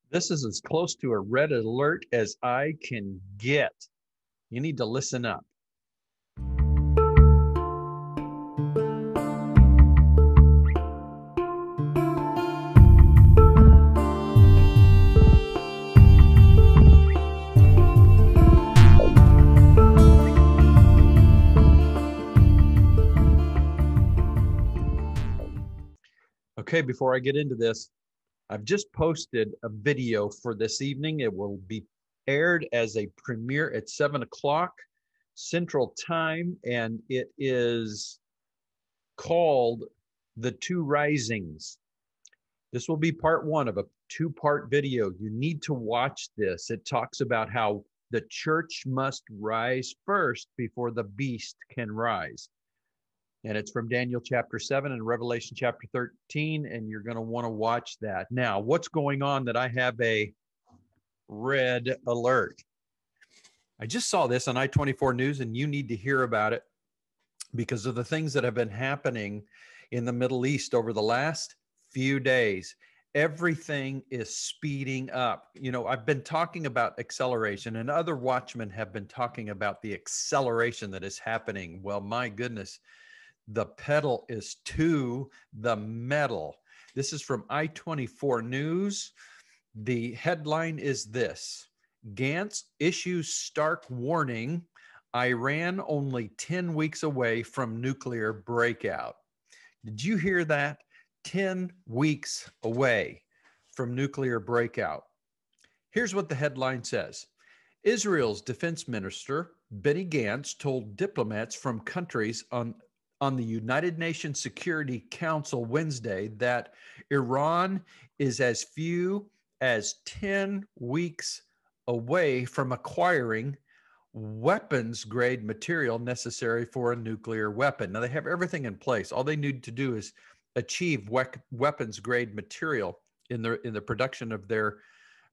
This is as close to a red alert as I can get. You need to listen up. Okay, before I get into this, I've just posted a video for this evening. It will be aired as a premiere at 7 o'clock Central Time, and it is called The Two Risings. This will be part one of a two-part video. You need to watch this. It talks about how the church must rise first before the beast can rise. And it's from Daniel chapter 7 and Revelation chapter 13, and you're going to want to watch that. Now, what's going on that I have a red alert? I just saw this on I-24 News, and you need to hear about it because of the things that have been happening in the Middle East over the last few days. Everything is speeding up. You know, I've been talking about acceleration, and other watchmen have been talking about the acceleration that is happening. Well, my goodness. The pedal is to the metal. This is from I-24 News. The headline is this: Gantz issues stark warning, Iran only 10 weeks away from nuclear breakout. Did you hear that? 10 weeks away from nuclear breakout. Here's what the headline says. Israel's defense minister, Benny Gantz, told diplomats from countries on the United Nations Security Council Wednesday that Iran is as few as 10 weeks away from acquiring weapons-grade material necessary for a nuclear weapon. Now, they have everything in place. All they need to do is achieve weapons-grade material in the production of their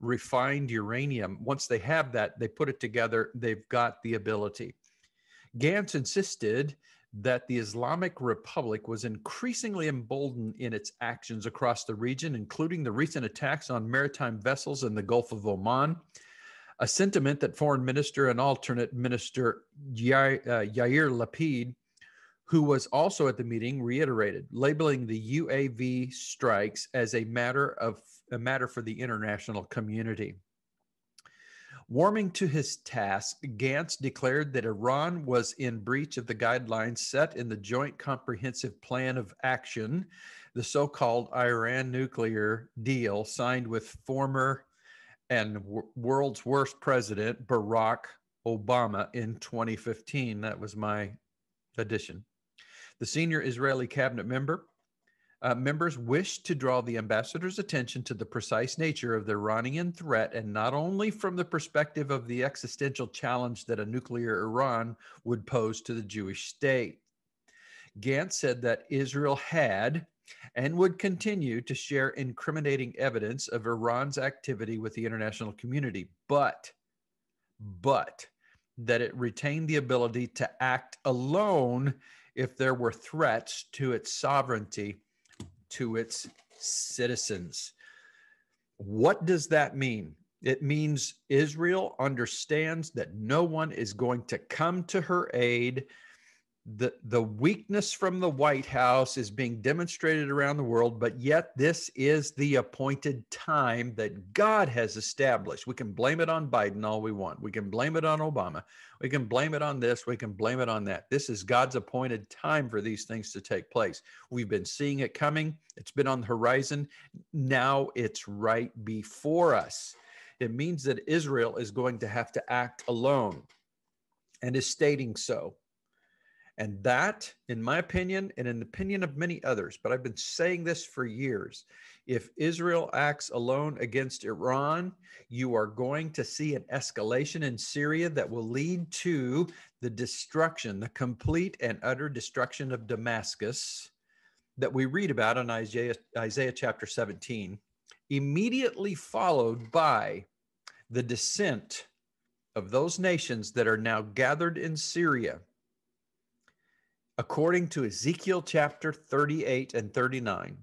refined uranium. Once they have that, they put it together, they've got the ability. Gantz insisted that the Islamic Republic was increasingly emboldened in its actions across the region, including the recent attacks on maritime vessels in the Gulf of Oman, a sentiment that Foreign Minister and alternate Minister Yair Lapid, who was also at the meeting, reiterated, labeling the UAV strikes as a matter for the international community. Warming to his task, Gantz declared that Iran was in breach of the guidelines set in the Joint Comprehensive Plan of Action, the so-called Iran nuclear deal signed with former and world's worst president, Barack Obama, in 2015. That was my addition. The senior Israeli cabinet members wished to draw the ambassador's attention to the precise nature of the Iranian threat, and not only from the perspective of the existential challenge that a nuclear Iran would pose to the Jewish state. Gantz said that Israel had and would continue to share incriminating evidence of Iran's activity with the international community, but that it retained the ability to act alone if there were threats to its sovereignty, to its citizens. What does that mean? It means Israel understands that no one is going to come to her aid. The weakness from the White House is being demonstrated around the world, but yet this is the appointed time that God has established. We can blame it on Biden all we want. We can blame it on Obama. We can blame it on this. We can blame it on that. This is God's appointed time for these things to take place. We've been seeing it coming. It's been on the horizon. Now it's right before us. It means that Israel is going to have to act alone, and is stating so. And that, in my opinion, and in the opinion of many others, but I've been saying this for years, if Israel acts alone against Iran, you are going to see an escalation in Syria that will lead to the destruction, the complete and utter destruction of Damascus that we read about in Isaiah chapter 17, immediately followed by the descent of those nations that are now gathered in Syria. According to Ezekiel chapter 38 and 39,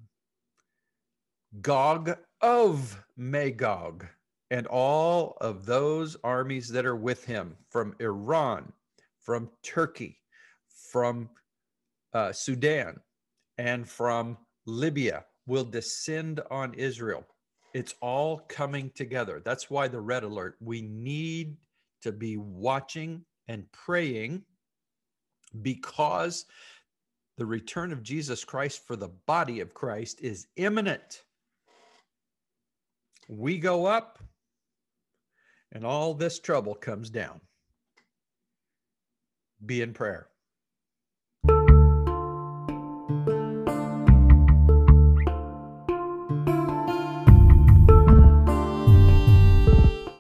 Gog of Magog, and all of those armies that are with him from Iran, from Turkey, from Sudan, and from Libya will descend on Israel. It's all coming together. That's why the red alert. We need to be watching and praying, because the return of Jesus Christ for the body of Christ is imminent. We go up and all this trouble comes down. Be in prayer.